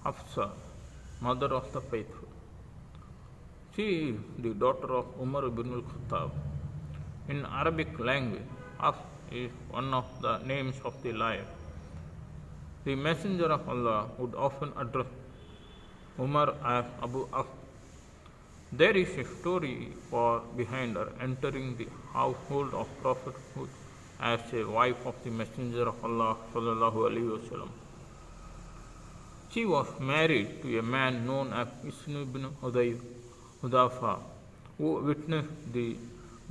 Hafsa, mother of the faithful. She is the daughter of Umar ibn al-Khattab. In Arabic language, Hafs is one of the names of the lion. The Messenger of Allah would often address Umar as Abu Hafs. There is a story for behind her entering the household of prophethood as a wife of the Messenger of Allah sallallahu alaihi wasallam. She was married to a man known as Isnu ibn Hudafa, who witnessed the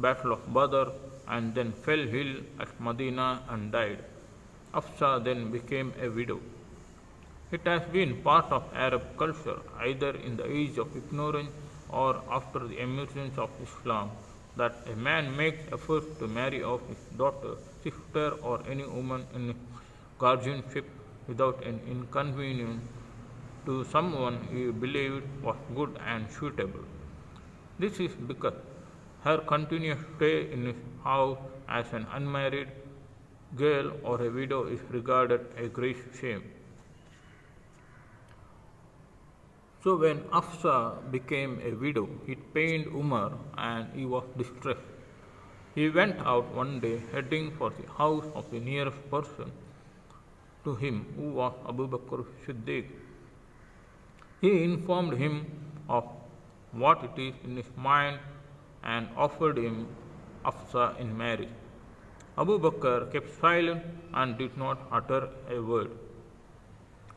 Battle of Badr and then fell ill at Medina and died. Hafsa then became a widow. It has been part of Arab culture, either in the age of ignorance or after the emergence of Islam, that a man makes efforts to marry off his daughter, sister, or any woman in guardianship without an inconvenience to someone he believed was good and suitable. This is because her continuous stay in his house as an unmarried girl or a widow is regarded a great shame. So when Hafsa became a widow, it pained Umar and he was distressed. He went out one day heading for the house of the nearest person to him, who was Abu Bakr Siddiq. He informed him of what it is in his mind and offered him Hafsa in marriage. Abu Bakr kept silent and did not utter a word.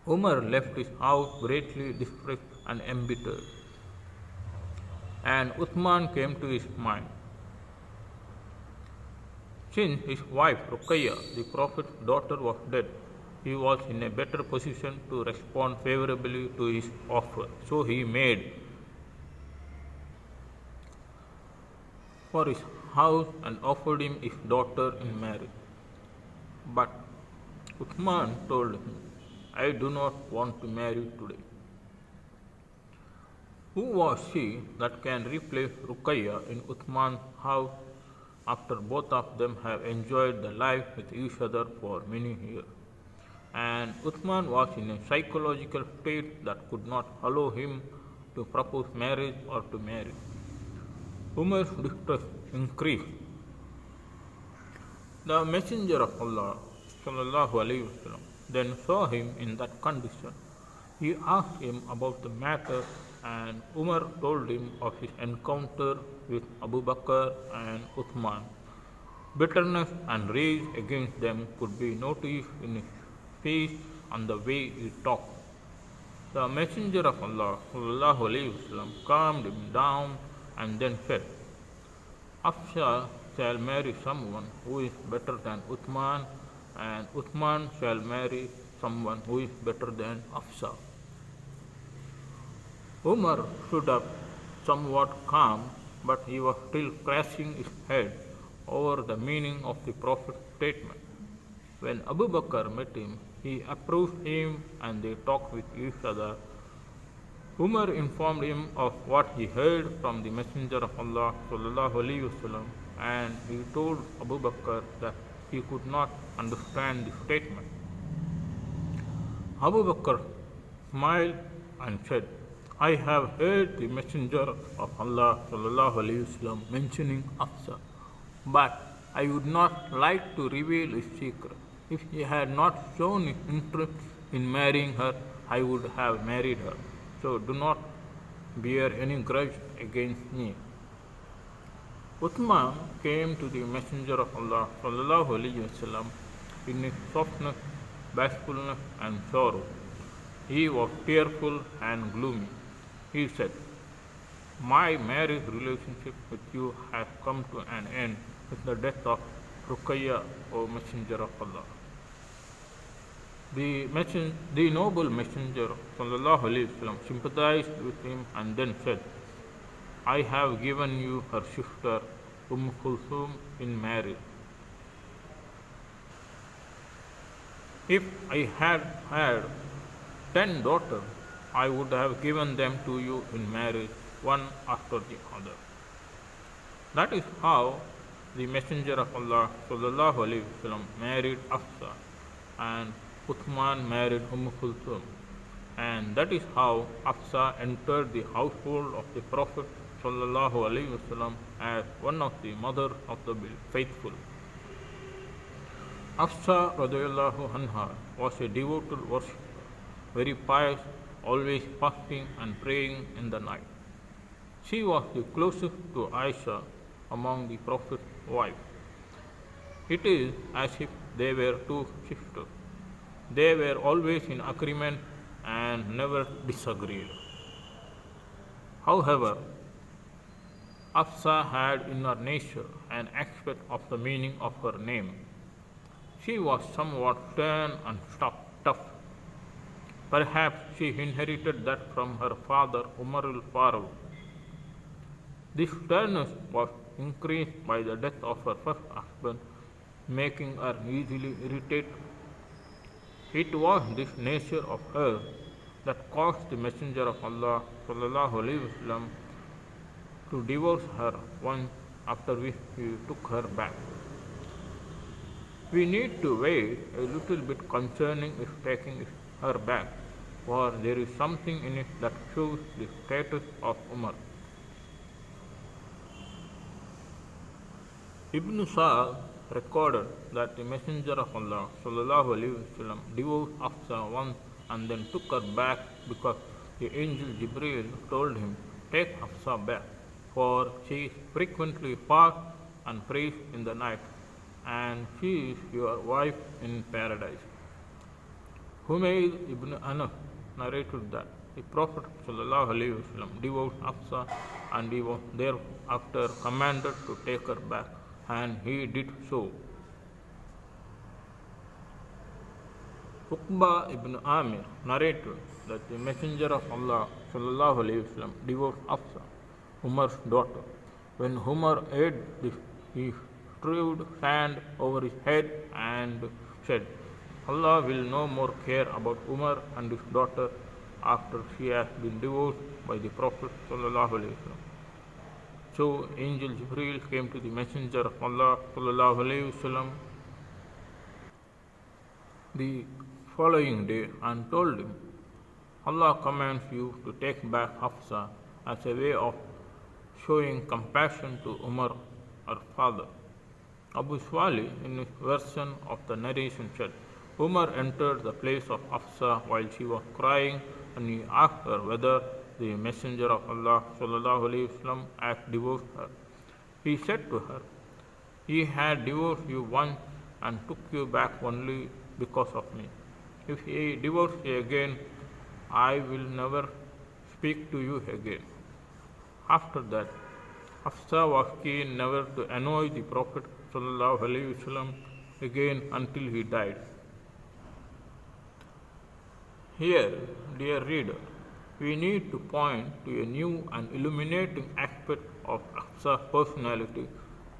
Umar left his house greatly distressed and embittered, and Uthman came to his mind. Since his wife Ruqayya, the Prophet's daughter, was dead, he was in a better position to respond favorably to his offer. So he made for his house and offered him his daughter in marriage. But Uthman told him, I do not want to marry today. Who was she that can replace Ruqayya in Uthman's house after both of them have enjoyed the life with each other for many years? And Uthman was in a psychological state that could not allow him to propose marriage or to marry. Umar's distress increased. The Messenger of Allah sallallahu alaihi wasallam then saw him in that condition. He asked him about the matter, and Umar told him of his encounter with Abu Bakr and Uthman. Bitterness and rage against them could be noticed in his face and the way he talked. The Messenger of Allah sallallahu alaihi wasallam calmed him down and then said, Hafsa shall marry someone who is better than Uthman, and Uthman shall marry someone who is better than Hafsa. Umar stood up somewhat calm, but he was still scratching his head over the meaning of the Prophet's statement. When Abu Bakr met him, he approached him and they talked with each other. Umar informed him of what he heard from the Messenger of Allah sallallahu alaihi wasallam, and he told Abu Bakr that he could not understand the statement. Abu Bakr smiled and said, I have heard the Messenger of Allah sallallahu alaihi wasallam mentioning Hafsa, but I would not like to reveal his secret. If he had not shown interest in marrying her, I would have married her. So do not bear any grudge against me. Uthman came to the Messenger of Allah sallallahu alaihi wasallam in his softness, bashfulness, and sorrow. He was tearful and gloomy. He said, My marriage relationship with you has come to an end with the death of Ruqayya, O Messenger of Allah. The noble Messenger sallallahu alaihi wasallam sympathized with him and then said, I have given you her sister Kulthum in marriage. If I had had 10 daughters, I would have given them to you in marriage, one after the other. That is how the Messenger of Allah sallallahu alaihi wasallam married Hafsa, and Uthman married Kulthum, and that is how Hafsa entered the household of the Prophet sallallahu alaihi wasallam as one of the mothers of the faithful. Hafsa radhiyallahu anha was a devoted worshipper, very pious, always fasting and praying in the night. She was the closest to Aisha among the Prophet's wives. It is as if they were two sisters. They were always in agreement and never disagreed. However, Hafsa had in her nature an aspect of the meaning of her name. She was somewhat stern and tough. Perhaps she inherited that from her father Umar al-Faruq. This sternness was increased by the death of her first husband, making her easily irritated. It was this nature of her that caused the Messenger of Allah sallallahu alaihi wasallam to divorce her once, after which he took her back. We need to wait a little bit concerning his taking her back, for there is something in it that shows the status of Umar. Ibn Sa'd recorded that the Messenger of Allah sallallahu alaihi wasallam divorced Hafsa once and then took her back because the angel Jibreel told him, "Take Hafsa back, for she is frequently fast and prays in the night, and she is your wife in paradise." Humayd ibn Anas narrated that the Prophet sallallahu alaihi wasallam divorced Hafsa and he was thereafter commanded to take her back, and he did so. Uqba ibn Amir narrated that the Messenger of Allah sallallahu alaihi wasallam divorced Hafsa, Umar's daughter. When Umar heard this, he strewed sand over his head and said, "Allah will no more care about Umar and his daughter after she has been divorced by the Prophet sallallahu alaihi wasallam." So Angel Jibreel came to the Messenger of Allah sallallahu alaihi wasallam the following day and told him, "Allah commands you to take back Hafsa as a way of showing compassion to Umar, her father." Abu Swali, in his version of the narration, said, Umar entered the place of Hafsa while she was crying, and he asked her whether the Messenger of Allah sallallahu alaihi wasallam had divorced her. He said to her, "He had divorced you once and took you back only because of me. If he divorces you again, I will never speak to you again." After that, Hafsa was keen never to annoy the Prophet sallallahu alaihi wasallam again until he died. Here, dear reader, we need to point to a new and illuminating aspect of Hafsa's personality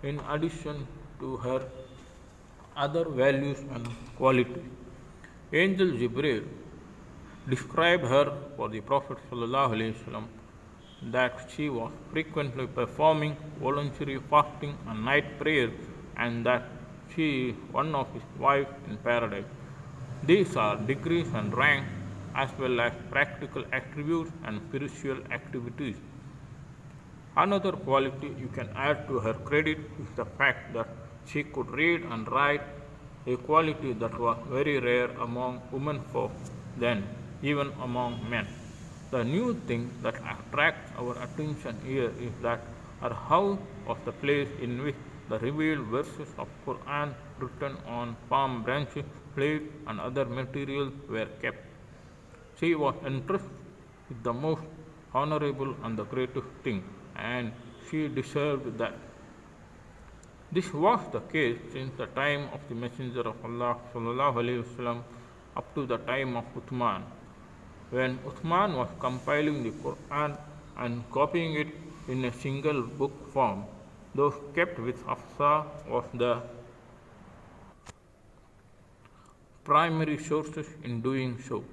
in addition to her other values and qualities. Angel Jibreel described her for the Prophet ﷺ that she was frequently performing voluntary fasting and night prayers, and that she is one of his wives in paradise. These are degrees and ranks, as well as practical attributes and spiritual activities. Another quality you can add to her credit is the fact that she could read and write, a quality that was very rare among womenfolk then, even among men. The new thing that attracts our attention here is that her house was the place in which the revealed verses of Quran written on palm branches, plates, and other materials were kept. She was entrusted with the most honorable and the greatest thing, and she deserved that. This was the case since the time of the Messenger of Allah sallallahu alaihi wasallam up to the time of Uthman. When Uthman was compiling the Quran and copying it in a single book form, those kept with Hafsa was the primary sources in doing so.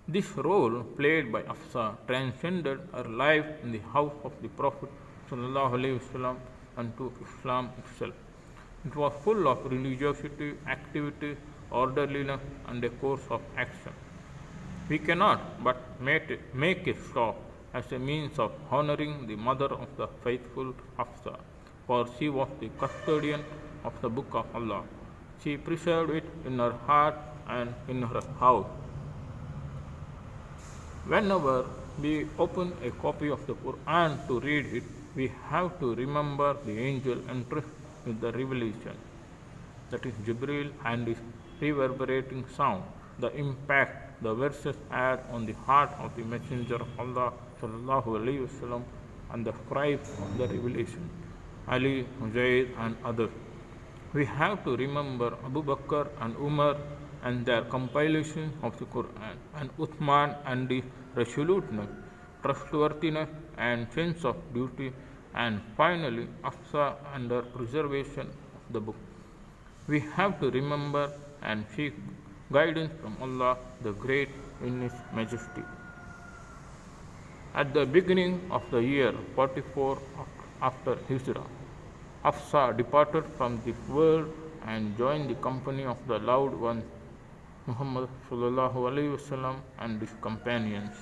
This role played by Hafsa transcended her life in the house of the Prophet ﷺ and to Islam itself. It was full of religiosity, activity, orderliness, and a course of action. We cannot but make a stop as a means of honoring the mother of the faithful Hafsa, for she was the custodian of the Book of Allah. She preserved it in her heart and in her house. Whenever we open a copy of the Quran to read it, we have to remember the angel entrusted with the revelation, that is Jibril, and his reverberating sound, the impact the verses had on the heart of the Messenger of Allah sallallahu alaihi wasallam and the scribes of the revelation, Ali, Zayd, and others. We have to remember Abu Bakr and Umar and their compilation of the Quran, and Uthman and the resoluteness, trustworthiness, and sense of duty, and finally Hafsa and her preservation of the book. We have to remember and seek guidance from Allah the Great in His Majesty. At the beginning of the year 44 after Hijrah, Hafsa departed from this world and joined the company of the loved one Muhammad sallallahu alaihi wasallam and his companions.